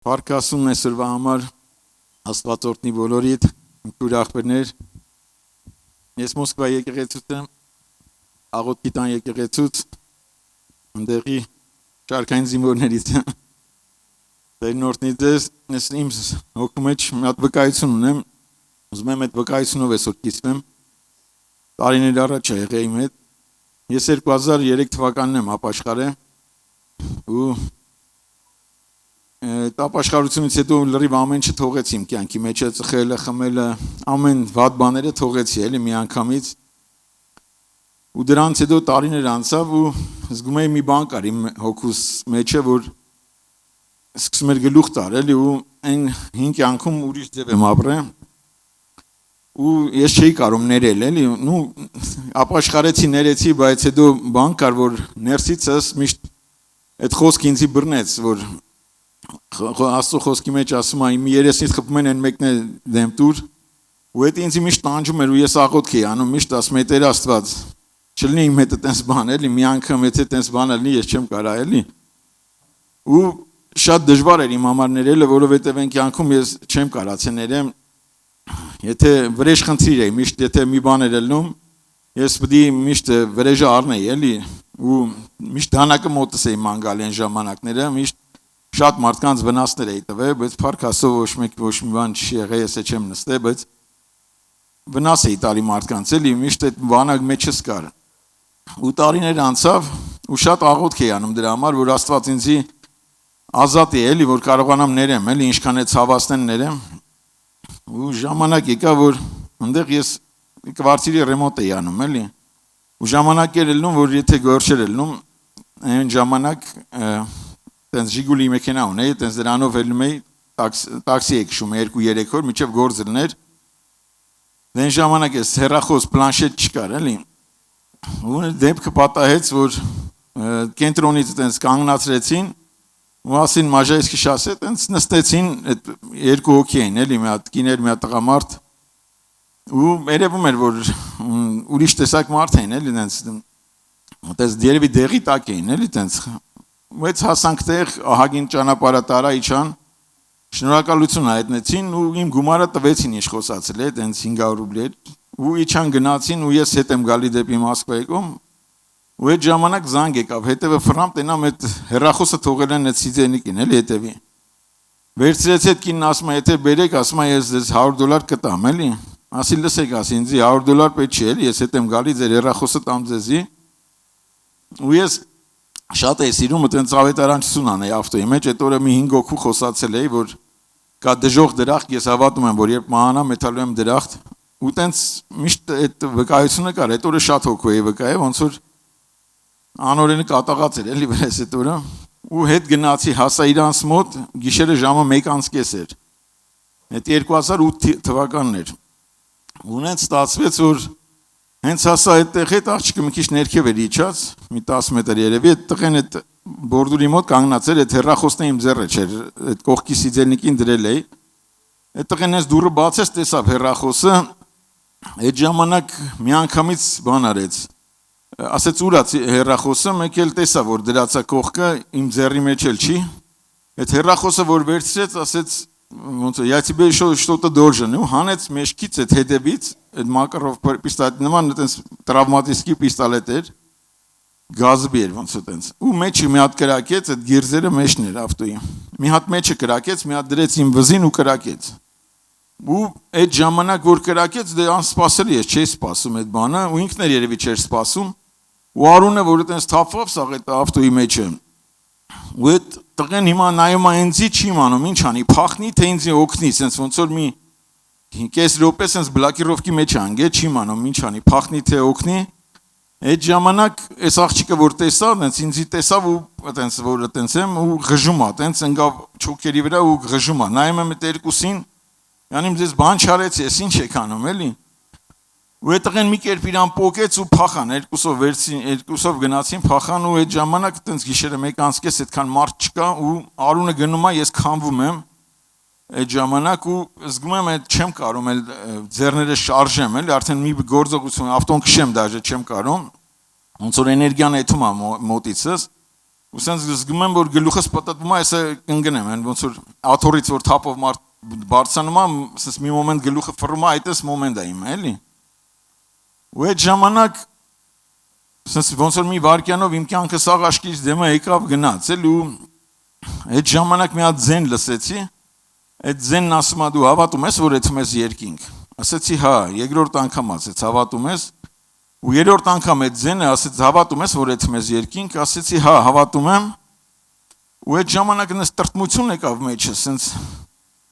Պարկասումն է սրվա համար աստվածորդնի բոլորիդ, ինքուր աղբերներ, ես Մոսկվա եկեղեցուց եմ, աղոտքի տան եկեղեցուց, ընդեղի շարքային զինվորներից եմ, դեր նորդնից ես, ես իմ հոգու մեջ մի հատ վկայություն ունեմ, ուզում եմ այդ վկայությունով ես որ կիսվեմ, տարիներ առաջ է եղեի իմ հետ, ես 2003 թվականն եմ ապաշխարե, ու ապաշխարությունից հետո լրիվ ամեն ինչ թողեցի իմ կյանքի մեջ, ծխելը, խմելը, ամեն վատ բաները թողեցի էլի մի անգամից, ու դրանից հետո տարիներ անցավ ու զգում էի մի բան կար իմ հոգուս մեջը, որ սկսում էր գլուխ տար էլի ու այն հին կյանքում ուրիշ ձև եմ ապրել ու ես չէի կարող ներել էլի, ու ապաշխարեցի, ներեցի, բայց հետո բան կար, որ ներսիցս միշտ այդ խոսքը ինձի բռնեց, որ Աստծո խոսքի մեջ ասում է իմ երեսից խփում են այն մեկն է դեմ տուր ու այդ ինձ միշտ տանջում էր ու ես աղոթք էի անում միշտ ասում էի Տեր Աստված չլինի իմ հետ այդպես բան էլի մի անգամ եթե այդպես բան լինի ես չեմ կարա էլի ու շատ դժվար էր իմ համար ներելը որովհետև այն կյանքում ես չեմ կարացել ներեմ եթե վրեժ խնդիր էի միշտ եթե մի բան էր ելնում ես պետք է միշտ վրեժը առնեի էլի ու միշտ դանակը մոտս էի ման գալ այն ժամանակները միշտ շատ մարդկանց վնասներ էի տվել, բայց փառք Աստծո ոչ մի բան չի եղել, ես չեմ նստել, բայց վնաս էի տալի մարդկանց, էլի միշտ այդ բանը մեջս կար։ Ու տարիներ անցավ, ու շատ աղոթք էի անում դրա համար, որ Աստված ինձի ազատ է, էլի, որ կարողանամ ներեմ, էլի ինչքան է ցավացնեն ներեմ։ Ու ժամանակ եկա, որ այնտեղ ես կվարտիրի ռեմոնտ էի անում, էլի։ Ու ժամանակ էր ելնում, որ եթե գործեր ելնում, այն ժամանակ Տենց ժիգուլի մեքենա ունեի, տենց դրանով ելնում էի, տաքսի էի քշում 2-3 օր, մինչև գործ ելներ։ Դեն ժամանակ էս հեռախոս պլանշետ չկար, էլի։ Ու դեպքը պատահեց, որ կենտրոնից տենց կանգնացրեցին, ու ասին մաժայսկի շասե, տենց նստեցին, այդ 2 հոգի էին, էլի, մի հատ կիներ, մի հատ տղամարդ։ Ու երևում էր, որ ուրիշ տեսակ մարդ էին, էլի, տենց երևի դեղի տակ էին, էլի, տենց Բայց հասանք տեղ ահագին ճանապարհը տարա իջան շնորհակալություն հայտնեցին ու իմ գումարը տվեցին ինչ խոսացել է տենց 500 ռուբլի ու իջան գնացին ու ես հետ եմ գալի դեպի Մոսկվա եկում ու այդ ժամանակ զանգ եկավ հետևը ֆրամ տենամ այդ հեռախոսը թողել են այդ սիձենիկին էլի հետևի վերցրեց այդ կինն ասում է եթե բերեք ասում է ես դες $100 կտամ էլի ասի լսեք ասի ինձ $100 պետք չի էլի ես հետ եմ գալի ձեր հեռախոսը տամ ձեզի ու ես Շատ էի սիրում այդպես ավետարանչություն անել ավտոյի մեջ, այդ օրը մի 5 հոգու խոսացել էի, որ կա դժոխք դրախտ, ես հավատում եմ, որ երբ մահանամ մեթալու եմ դրախտ, ու տենց միշտ այդ վկայությունը կար, այդ օրը շատ հոգու էի վկայել, ոնց որ անօրենը կատաղած էր, էլի վրես այդ օրը, ու հետ գնացի հասա իրանց մոտ, գիշերը ժամը 1:30 էր։ Այդ 2008 թվականն էր։ Ու նենց ստացվեց, որ Հենց հասա այդտեղ հետ աղջիկը մի քիչ ներքև էր իջած, մի 10 մետր երևի, այդ տղեն այդ բորդուրի մոտ կանգնած էր, այդ հեռախոսն իմ ձեռը չէր, այդ կողքի սիձենիկին դրել էի։ Այդ տղեն այս դուռը բացեց, տեսավ հեռախոսը, այդ ժամանակ մի անգամից բան արեց։ Ասեց ուր է հեռախոսը, մեկ էլ տեսա, որ դրածա կողքը իմ ձեռի մեջ էլ չի։ Այդ հեռախոսը որ վերցրեց, ասեց ոնց է, я тебе еще что-то должен, ու հանեց մեջքից այդ հետևից, այդ Մակարով պիստոլետ նման այդպես տրավմատիստի պիստոլետ էր, գազբի էր ոնց այդպես։ Ու մեջը մի հատ կրակեց, այդ գիրզերը մեջն էր ավտոյի։ Մի հատ մեջը կրակեց, մի հատ դրեց իմ վզին ու կրակեց։ Ու այդ ժամանակ որ կրակեց, դե անսպասելի է, չէի սպասում այդ բանը, ու ինքն էր երևի չէր սպասում։ Ու Արունը որ այդպես թափվավ սաղ այդ ավտոյի մեջը։ Ու այդ տղեն հիմա նայում է ինձի չի իմանում, ինչ անի, փախնի թե ինձի օգնի, sense ոնց որ մի կես րոպե sense բլոկիրովկի մեջ անգե, չի իմանում, ինչ անի, փախնի թե օգնի։ Այդ ժամանակ այս աղջիկը որ տեսավ, sense ինձի տեսավ ու այտենց որ այտենց եմ ու ղժում է, այտենց ընկավ չոքերի վրա ու ղժում է։ Նայում եմ այդ երկուսին, յանի ձեզ բան չարեցի, ես ինչ եք անում, էլի։ Ու այդ տղեն մի կերպ իրան պոկեց ու փախան, երկուսով վերցին, երկուսով գնացին, փախան ու այդ ժամանակ այտենց գիշերը 1:30 այդքան մարդ չկա ու Արունը գնում է, ես քամվում եմ այդ ժամանակ ու զգում եմ այդ չեմ կարող էլ ձեռները շարժեմ, էլի արդեն մի գործողություն ավտոն քշեմ դաժե չեմ կարող, ոնց որ էներգիան էթում է մոտիցս ու սենց զգում եմ, որ գլուխս պատտվում է, այսը կընկնեմ, այն ոնց որ աթոռից որ թափով մարդ բարձրանում է, սենց մի մոմենտ գլուխը ֆռում է, այդպես մոմենտ է իմ, էլի։ Ու այդ ժամանակ սենց ոնց որ մի վարքյանով իմ կյանքը սաղ աշկից դեմը եկավ գնաց, էլ ու այդ ժամանակ մի հատ ձեն լսեցի, այդ ձենն ասում է դու հավատում ես, որ եթում ես երկինք։ Ասեցի հա, երկրորդ անգամ ասեց հավատում ես։ Ու երրորդ անգամ այդ ձենը ասեց հավատում ես, որ եթում ես երկինք, ասեցի հա, հավատում եմ։ Ու այդ ժամանակ նես տրտմություն եկավ մեջս, սենց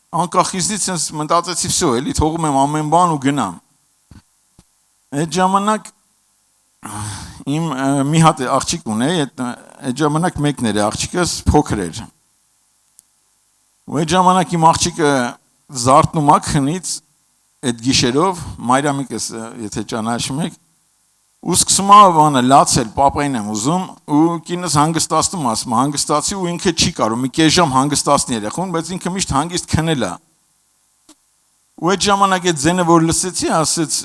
անկախիզից սենց մտածեցի վсё, էլի թողում եմ ամեն բան ու գնամ։ Այդ ժամանակ իմ մի հատ աղջիկ ունեի, այդ ժամանակ մեկն էր աղջիկս փոքր էր։ Ու այդ ժամանակ իմ աղջիկը զարթնում է քնից այդ գիշերով, Մայրամիկս, եթե ճանաչում եք, ու սկսում է բանը լացել, պապային եմ ուզում, ու կինս հանգստացնում ասում, հանգստացի ու ինքը չի կարող, մի կես ժամ հանգստացնի երեխուն, բայց ինքը միշտ հանգիստ քնել է։ Ու այդ ժամանակ այդ ձենը որ լսեցի, ասեց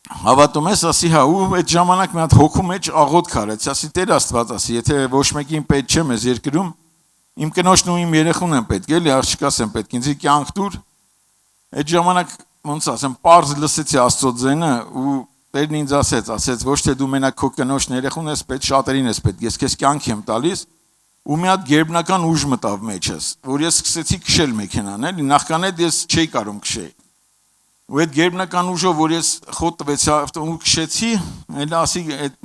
հավատում ես, ասի հա, ու այդ ժամանակ մի հատ հոգու մեջ աղոթք արեց, ասի Տեր Աստված, ասի, եթե ոչ մեկին պետք չէ մեզ երկրում, իմ կնոջն ու իմ երեխուն են պետք, էլի աղջիկաս են պետք, ինձ կյանք տուր։ Այդ ժամանակ ոնց ասեմ, պարզ լսեցի Աստծո ձենը ու Տերն ինձ ասեց, ոչ թե դու մենակ քո կնոջն երեխուն ես պետք, շատերին ես պետք, ես քեզ կյանք եմ տալիս, ու մի հատ գերբնական ուժ մտավ մեջս, որ ես սկսեցի քշել մեքենան, էլի, նախքան այդ ես չէի կարող քշել։ Ու այդ գերբնական ուժով, որ ես խոտ տվեցի ու քշեցի, էլ ասի այդ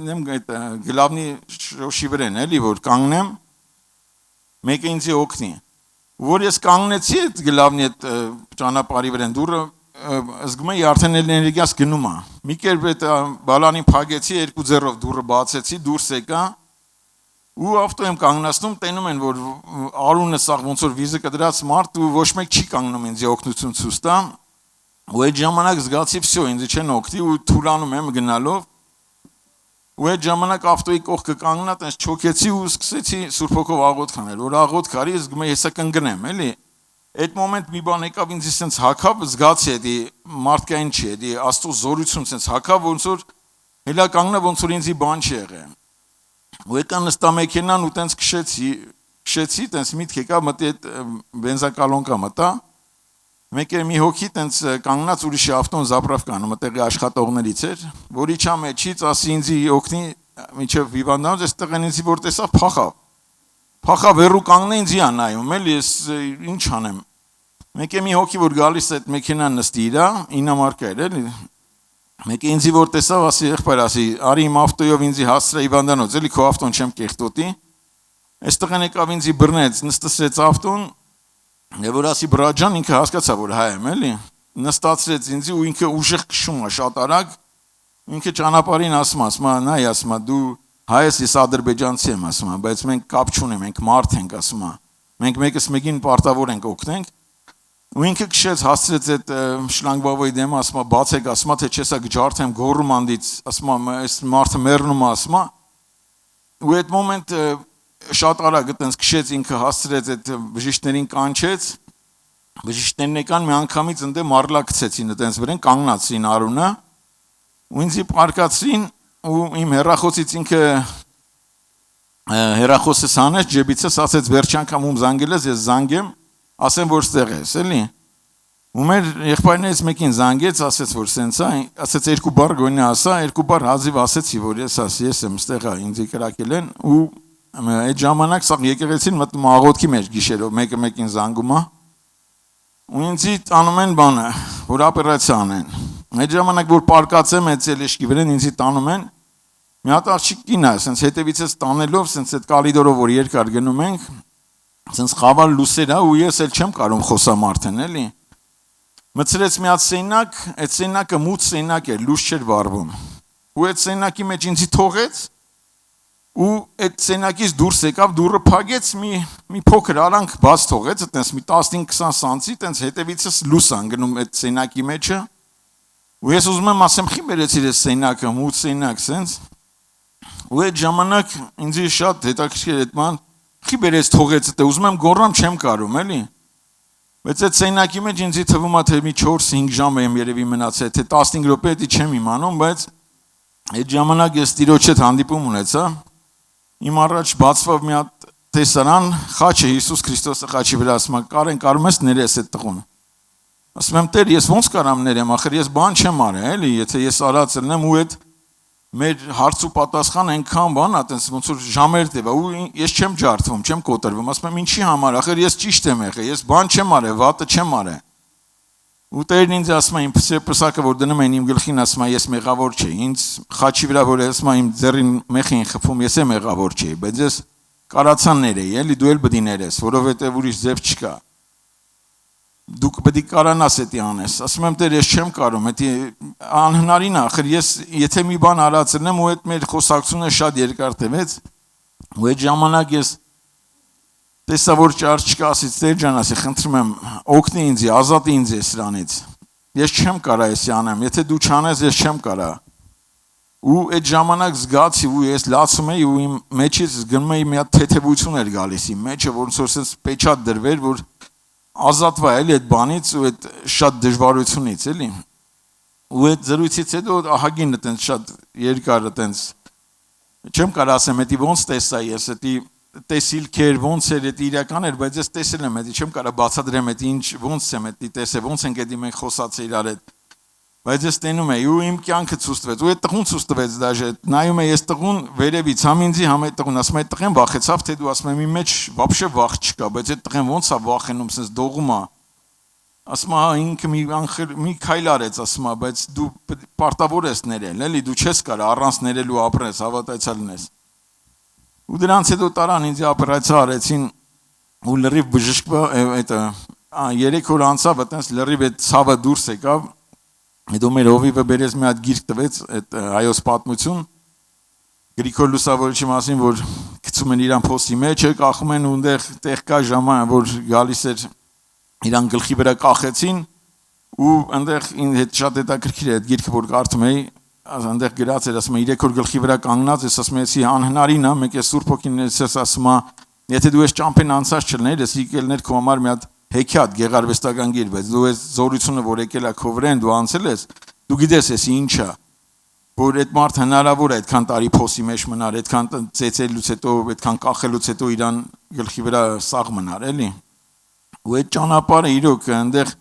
գլավնի շոշի վրան, էլի, որ կանգնեմ, մեկը ինձ օգնի։ Որ ես կանգնեցի այդ գլավնի այդ ճանապարհի վրան դուրը զգում եմ արդեն էներգիաս գնում է։ Մի կերպ այդ բալանին փակեցի, երկու ձեռով դուռը բացեցի, դուրս եկա ու ավտո եմ կանգնացնում, տենում են որ արունը սաղ ոնց որ վիզը կդրած մարդ ու ոչ մեկ չի կանգնում ինձ օգնություն ցույց տա։ Ու այդ ժամանակ զգացի վсё, ինձ չեն օգնի ու թուլանում եմ գնալով։ Ու այդ ժամանակ ավտոյի կողքը կանգնա, տենց չոքեցի ու սկսեցի Սուրբ Հոգով աղոթք անել, որ աղոթք արի, զգում եմ հեսա կընկնեմ, էլի։ Այդ մոմենտ մի բան եկավ ինձ սենց հակավ, զգացի էդի մարդկային չի, էդի Աստծո զորություն սենց հակավ, ոնց որ հելա կանգնա, ոնց որ ինձի բան չի եղել։ Ու եկա նստա մեքենան ու տենց քշեցի, տենց միտք եկավ, մտի այդ բենզակալոնկա մտա։ Մեկ է մի հոգի տենց կանգնած ուրիշի ավտոն զապրավկանում, այդտեղի աշխատողներից էր, որ իջա մեջից, ասի ինձի օգնի, մինչև հիվանդանոց, այս տղեն ինձի որ տեսավ փախավ։ Փախավ հեռու կանգնե ինձի ա նայում, էլի ես ինչ անեմ։ Մեկ է մի հոգի որ գալիս է այդ մեքենան նստի իրա, ինամարկա էր, էլի։ Մեկ է ինձի որ տեսավ, ասի եղբայր, ասի, արի իմ ավտոյով ինձի հասցրա հիվանդանոց, էլի քո ավտոն չեմ կեղտոտի։ Այս տղեն եկավ ինձի բռնեց, նստեցրեց ավտոն, եւ որ ասի բրաջան ինքը հասկացա որ հայ եմ, էլի։ Նստացրեց ինձի ու ինքը ուժեղ քշում է շատ արագ։ Ինքը ճանապարհին ասում, նայ ասում, դու հայ ես, ես ադրբեջանցի եմ ասում, բայց մենք կապ չունենք, մենք մարդ ենք ասում։ Մենք մեկս մեկին պարտավոր ենք օգնենք։ Ու ինքը քշեց, հասցրեց այդ շլանգբավոյի դեմը, ասում, բացեք, ասում, թե չեսա գջարդեմ գոռում անդից, ասում, այս մարդը մեռնում է, ասում։ Ու այդ մոմենտ շատ արագ այտենց քշեց ինքը հասցրեց այդ բժիշկներին կանչեց, բժիշկներն եկան մի անգամից ընդ մարլա գցեցին այտենց վրան կանգնացին արունը ու ինձի պարկացրին ու իմ հեռախոսից ինքը հեռախոսս հանեց ջեբիցս ասեց վերջ անգամ ում զանգել ես ես զանգեմ ասեմ որ ստեղ ես էլի ու մեր եղբայրներից մեկին զանգեց ասեց որ սենց է ասեց երկու բառ գոնե ասա երկու բառ հազիվ ասեցի որ ես եմ ստեղ ինձի կրակել են ու այդ ժամանակ սա եկեղեցին մտնում աղոթքի մեջ գիշերով մեկը մեկին զանգում է ու ինձի տանում են բանը որ օպերացիա անեն այդ ժամանակ որ պարկացեմ այդ ցելեշկի վրան ինձի տանում են մի հատ աղջիկ կին է սենց հետևիցս տանելով սենց այդ կալիդորով որ երկար գնում ենք սենց խավար լուսեր է ու ես էլ չեմ կարող խոսամ արդեն էլի մցրեց մի հատ սենակ այդ սենակը մութ սենակ էր լույս չէր վառվում ու այդ սենակի մեջ ինձի թողեց ու այդ սենակից դուրս եկավ դուրը փակեց մի փոքր արանք բաց թողեց այտենց մի 15-20 սանտի այտենց հետևիցս լույս անգնում այդ սենակի մեջը ու ես ուզում եմ ասեմ խի բերեցիր այս սենակը մութ սենակ սենց ու այդ ժամանակ ինձ շատ հետաքրքիր այդ ման խի բերեց թողեց դա ուզում եմ գոռամ չեմ կարող էլի բայց այդ սենակի մեջ ինձ թվում է թե մի 4-5 ժամ եմ երևի մնացել թե 15 րոպե էդի չեմ իմանում բայց այդ ժամանակ ես տիրոջ հետ հանդիպում ունեցա Իմ առաջ բացվավ մի հատ տեսարան, խաչը Հիսուս Քրիստոսը խաչի վրա, ասում եմ, կարեն կարում ես ներես այդ տղուն։ Ասում եմ, Տեր, ես ոնց կարամ ներեմ, ախր ես բան չեմ արել, էլի, եթե ես արած ելնեմ ու այդ մեր հարց ու պատասխան այնքան բան ա, տենց ոնց որ ժամեր տևա, ու ես չեմ ջարդվում, չեմ կոտրվում, ասում եմ, ինչի համար, ախր ես ճիշտ եմ եղել, ես բան չեմ արել, վատը չեմ արել։ Ու Տերն ինձ ասում է, իմ պսակը, որ դնում են իմ գլխին, ասում է, ես մեղավոր չէի, ինձ խաչի վրա, որ ասում է, իմ ձեռին մեխին խփում, ես եմ մեղավոր չէի, բայց ես կարացան ներեի, էլի դու էլ պետք է ներես, որովհետև ուրիշ ձև չկա։ Դու պետք է կարանաս էդի անես։ Ասում եմ, Տեր, ես չեմ կարող, դա անհնարին է, ախր ես եթե մի բան արած եմ ու այդ մեր խոսակցությունը շատ երկար տևեց, ու այդ ժամանակ ես տեսա, որ ճար չկա, ասից, Տեր ջան, ասի, խնդրում եմ, օգնի ինձ, ազատի ինձ սրանից։ Ես չեմ կարա էսի անեմ, եթե դու չանես, ես չեմ կարա։ Ու այդ ժամանակ զգացի ու ես լացում էի ու իմ մեջից գնում էի մի հատ թեթևություն էր գալիս իմ մեջը, որ ոնց որ պեչատ դրվեր, որ ազատվա էլի այդ բանից ու այդ շատ դժվարությունից, էլի։ Ու այդ զրույցից հետո ահագին այտենց շատ երկար այտենց չեմ կարող ասեմ, դա ոնց տեսա ես, դա տեսիլքեր ոնց էր, դա իրական էր, բայց ես տեսել եմ, դա չեմ կարող բացատրեմ, դա ինչ ոնց եմ դա տեսել, ոնց ենք դա մենք խոսացել իրար հետ։ Բայց ես տենում էի ու իմ կյանքը ցույց տվեց, ու այդ տղուն ցույց տվեց դաժե, նայում էի ես տղուն վերևից, համ ինձի, համ այդ տղուն, ասում եմ, այդ տղեն վախեցավ, թե դու ասում եմ, իմ մեջ вообще վախ չկա, բայց այդ տղեն ոնց է վախենում, sense դողում է։ Ասում է, ինքը մի քայլ արեց, ասում է, բայց դու պարտավոր ես ներել, էլի դու չես կարող առանց ներելու ապրես, հավատացյալ լինես։ Ու դրանից հետո տարան ինձ օպերացիա արեցին ու լրիվ բժշկվա, այդ 3 օր անցավ, այտենց լրիվ այդ ցավը դուրս եկավ։ Հետո մեր հովիվը բերեց մի հատ գիրք տվեց, այդ հայոց պատմություն, Գրիգոր Լուսավորչի մասին, որ գցում են իրան փոստի մեջ, կախում են ու այնտեղ կա ժամանակ, որ գալիս էր իրան գլխի վրա կախեցին ու այնտեղ ինձ շատ հետաքրքիր է այդ գիրքը, որ կարդում էի, այնտեղ գրած էր, ասում է 3 օր գլխի վրա կանգնած ես, ասում է, անհնարին է, մեկ է Սուրբ Հոգին ես ասում է, եթե դու ես ճամփեն անցած չլներ, ես եկելներ քո համար մի հատ հեքիաթ գեղարվեստական գիր, բայց դու այս զորությունը, որ եկել է քո վրան, դու անցել ես, դու գիտես էս ինչ է, որ այդ մարդ հնարավոր է այդքան տարի փոսի մեջ մնար, այդքան ծեծելուց հետո, այդքան կախելուց հետո իրան գլխի վրա սաղ մնար, էլի։ Ու այդ ճանապարհը իրոք այնտեղ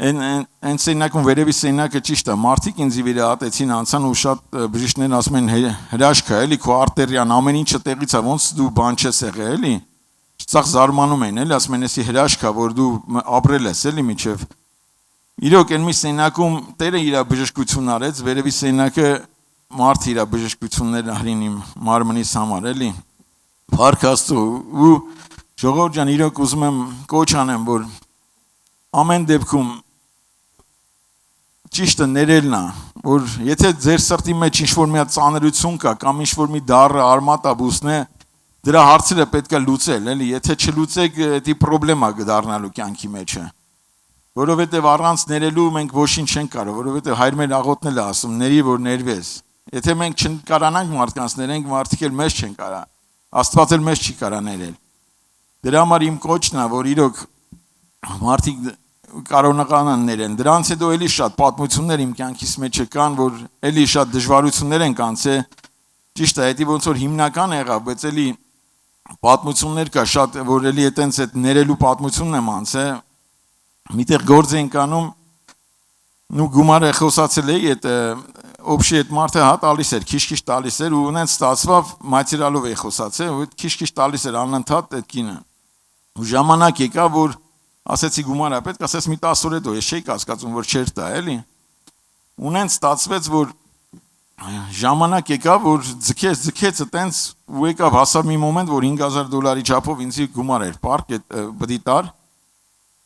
այն սենակում վերևի սենակը ճիշտ է, մարդիկ ինձ վրա ատեցին անցան ու շատ բժիշկներն ասում են հրաշք է, էլի քո արտերիան ամեն ինչը տեղից է, ոնց դու բան չես եղել, էլի։ Ծախ զարմանում են, էլի, ասում են, էսի հրաշք է, որ դու ապրել ես, էլի միջև։ Իրոք այն մի սենակում Տերը իր բժշկություն արեց, վերևի սենակը մարդը իր բժշկությունները հրին իմ մարմնիս համար, էլի։ Փառք Աստծո, ու ժողովուրդ ջան, իրոք ուզում եմ կոչ անեմ, որ ամեն դեպքում ճիշտը ներելն է, որ եթե ձեր սրտի մեջ ինչ-որ մի հատ ծանրություն կա, կամ ինչ-որ մի դառը արմատաբուսն է, դրա հարցերը պետք է լուծել, էլի, եթե չլուծեք, դա պրոբլեմա կդառնալու կյանքի մեջը։ Որովհետև առանց ներելու մենք ոչինչ չենք կարող, որովհետև հայր մեր աղոթն էլ է ասում, ների որ ներվես։ Եթե մենք չկարանանք մարդկանց ներենք, մարդիկ էլ մեզ չեն կարա։ Աստված էլ մեզ չի կարա ներել։ Դրա համար իմ կոչն է, որ իրոք մարդիկ կարողանան ներեն։ Դրանից հետո էլի շատ պատմություններ իմ կյանքիս մեջ կան, որ էլի շատ դժվարություններ են կանցել։ Ճիշտ է, դա ոնց որ հիմնական եղավ, բայց էլի պատմություններ կա շատ, որ էլի այտենց այդ ներելու պատմությունն եմ անցել։ Միտեղ գործ ենք անում, նու գումարը խոսացել էի, այդ օբշի այդ մարդը հա տալիս էր, քիչ-քիչ տալիս էր ու ունեն ստացվավ մատերիալով էի խոսացել, ու քիչ-քիչ տալիս էր անընդհատ այդ կինը։ Ու ժամանակ եկա, որ ասեցի գումարը պետք, ասես մի 10 օր հետո ես չէի կասկածում, որ չէր տա, էլի։ Ունեն ստացվեց, որ ժամանակ եկա, որ ձգեց այտենց ու եկավ հասավ մի մոմենտ, որ $5000 չափով ինձ գումար էր, պարկ պետք է տար։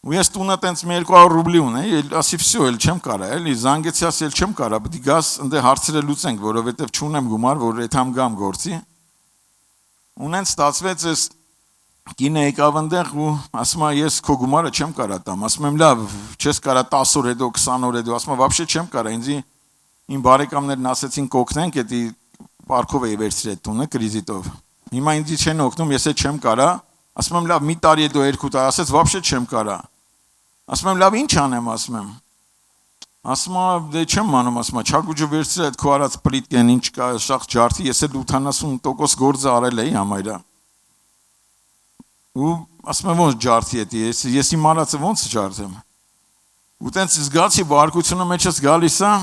Ու ես տունը տենց 200 ռուբլի ունեի, ասի վсё, էլ չեմ կարա, էլի, զանգեցի ասել չեմ կարա, պետք է գաս, ընդ հարցերը լուծենք, որովհետև չունեմ գումար, որ այդ համ գամ գործի։ Ունեն ստացվեց այս կինը եկավ այնտեղ ու ասում է ես քո գումարը չեմ կարա տամ, ասում եմ լավ, չես կարա 10 օր հետո, 20 օր հետո, ասում է вообще չեմ կարա, ինձ իմ բարեկամներն ասեցին կօգնենք, էդի պարկով էի վերցրել տունը կրեդիտով։ Հիմա ինձ չեն օգնում, ես էլ չեմ կարա, ասում եմ լավ, մի տարի հետո 2 տարի, ասեց вообще չեմ կարա։ Ասում եմ լավ, ինչ անեմ, ասում եմ։ Ասում եմ, դե չեմ մանում, ասում եմ, չակուջը վերցրել այդ քո արած պլիտկեն, ինչ կա, շախ ջարդի, ես էլ 80% գործը արել էի համայրա։ Ու ասում եմ, ոնց ջարդի էդի, ես իմ արածը ոնց ջարդեմ։ Ու տենց զգացի բարկությունը մեջս գալիս է,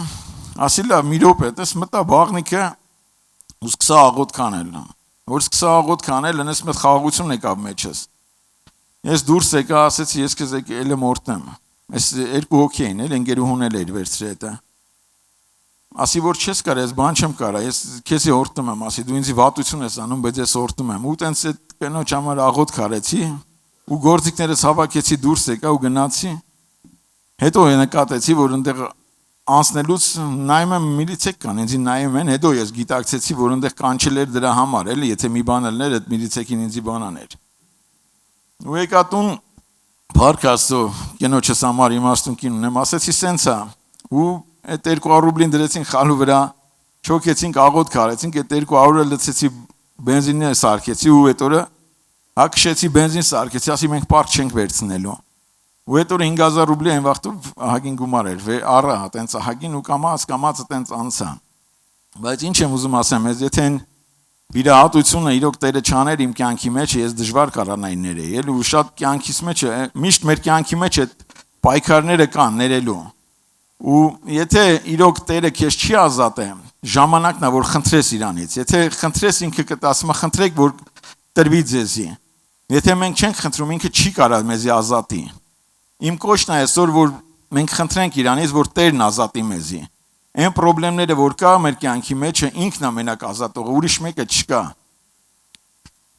ասի լավ, մի րոպե, տես մտա բաղնիկը ու սկսա աղոտ կանել։ Որ սկսա աղոտ կանել, այնպես մեծ խաղաղություն եկավ մեջս։ Ես դուրս եկա, ասեցի, ես քեզ եկել եմ օրհնեմ։ Այս երկու հոգի էին, էլ ընկերուհուն էլ էր վերցրել դա։ Ասի որ չես կարա, ես բան չեմ կարա, ես քեզ օրհնում եմ, ասի դու ինձ վատություն ես անում, բայց ես օրհնում եմ։ Ու տենց այդ կնոջ համար աղոտ քարեցի ու գործիքներս հավաքեցի դուրս եկա ու գնացի։ Հետո նկատեցի, որ այնտեղ անցնելուց նայում եմ միլիցեք կան, ինձ նայում են, հետո ես գիտակցեցի, որ այնտեղ կանչել էր դրա համար, էլի, եթե մի բան ելներ, այդ միլիցեքին ինձ բանաներ։ Ու եկա տուն Փառք Աստծո, կնոջս համար իմաստուն կին ունեմ, ասեցի սենց է, ու այդ 200 ռուբլին դրեցին խալու վրա, չոքեցինք, աղոտ քարեցինք, այդ 200-ը լցեցի բենզինը սարքեցի ու այդ օրը հակշեցի բենզին սարքեցի, ասի մենք պարկ չենք վերցնելու։ Ու այդ օրը 5000 ռուբլի այն վաղտով ահագին գումար էր, առա, տենց ահագին ու կամաց տենց անցա։ Բայց ինչ եմ ուզում ասեմ, եթե վիրահատությունը իրոք Տերը չաներ իմ կյանքի մեջ, ես դժվար կարանայի ներել, ու շատ կյանքիս մեջ միշտ մեր կյանքի մեջ այդ պայքարները կան ներելու։ Ու եթե իրոք Տերը քեզ չի ազատե, ժամանակն է որ խնդրես իրանից։ Եթե խնդրես ինքը կտասում խնդրեք որ տրվի ձեզի։ Եթե մենք չենք խնդրում ինքը չի կարա մեզի ազատի։ Իմ կոչն է այսօր որ մենք խնդրենք իրանից որ Տերն ազատի մեզի։ Այն խնդիրները որ կա մեր կյանքի մեջ ինքն է մենակ ազատողը, ուրիշ մեկը չկա։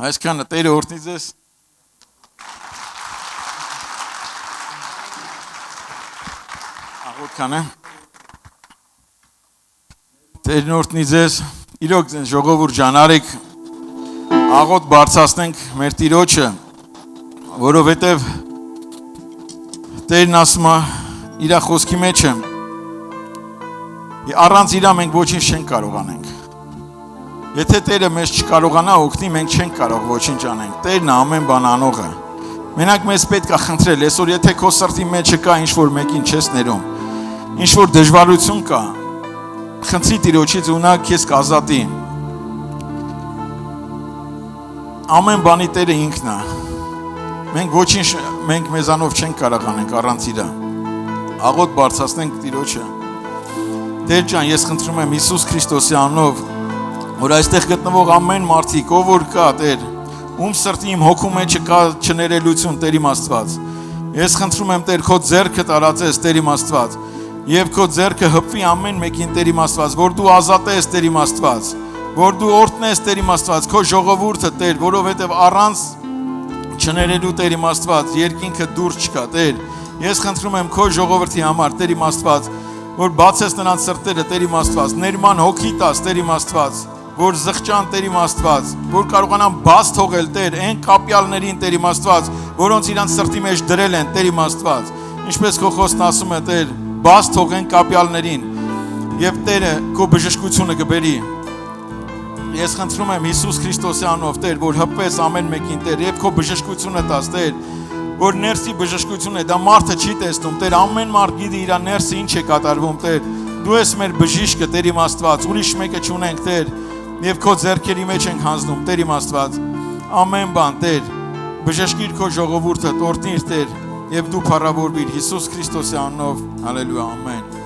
Այսքանը Տերը օրհնի ձեզ։ Աղոտ կանեմ։ Տերն օրհնի ձեզ։ Իրոք ժողովուրդ ջան, արեք աղոտ բարձրացնենք մեր Տիրոջը, որովհետև Տերն ասում է իր խոսքի մեջ է Առանց իրա մենք ոչինչ չենք կարող անենք։ Եթե Տերը մեզ չկարողանա օգնի, մենք չենք կարող ոչինչ անենք։ Տերն է ամեն բան անողը։ Մենակ մեզ պետք է խնդրել, այսօր եթե քո սրտի մեջ կա ինչ-որ մեկին չես ներում, ինչ-որ դժվարություն կա, խնդրի Տիրոջից ու նա քեզ կազատի։ Ամեն բանի Տերը ինքն է։ Մենք ոչինչ մենք մեզանով չենք կարող անենք առանց իրա։ Աղոտ բարձրացնենք Տիրոջը։ Տեր ջան, ես խնդրում եմ Հիսուս Քրիստոսի անունով, որ այստեղ գտնվող ամեն մարդիկ, ով որ կա, Տեր, ում սրտի իմ հոգու մեջ կա չներելություն, Տեր իմ Աստված։ Ես խնդրում եմ Տեր, քո ձեռքը տարածես, Տեր իմ Աստված, եւ քո ձեռքը հպվի ամեն մեկին, Տեր իմ Աստված, որ դու ազատես, Տեր իմ Աստված, որ դու օրհնես, Տեր իմ Աստված, քո ժողովուրդը, Տեր, որովհետեւ առանց չներելու, Տեր իմ Աստված, երկինքը դուրս չկա, Տեր։ Ես խնդրում եմ քո ժողովրդի համար, Տեր իմ Աստված, որ բացես նրանց սրտերը Տեր իմ Աստված, ներման հոգի տաս Տեր իմ Աստված, որ զղջան Տեր իմ Աստված, որ կարողանան բաց թողել Տեր այն կապյալներին Տեր իմ Աստված, որոնց իրանց սրտի մեջ դրել են Տեր իմ Աստված, ինչպես քո խոսքն ասում է Տեր, բաց թողեն կապյալներին, եւ Տերը քո բժշկությունը կբերի։ Ես խնդրում եմ Հիսուս Քրիստոսի անունով Տեր, որ հպես ամեն մեկին Տեր, եւ քո բժշկությունը տաս Տեր, որ ներսի բժշկություն է, դա մարդը չի տեսնում, Տեր, ամեն մարդ գիտի իր ներսը ինչ է կատարվում, Տեր, դու ես մեր բժիշկը, Տեր իմ Աստված, ուրիշ մեկը չունենք, Տեր, եւ քո ձեռքերի մեջ ենք հանձնում, Տեր իմ Աստված, ամեն բան, Տեր, բժշկիր քո ժողովուրդը, օրհնիր, Տեր, եւ դու փառավորվիր Հիսուս Քրիստոսի անունով, հալելույա, ամեն։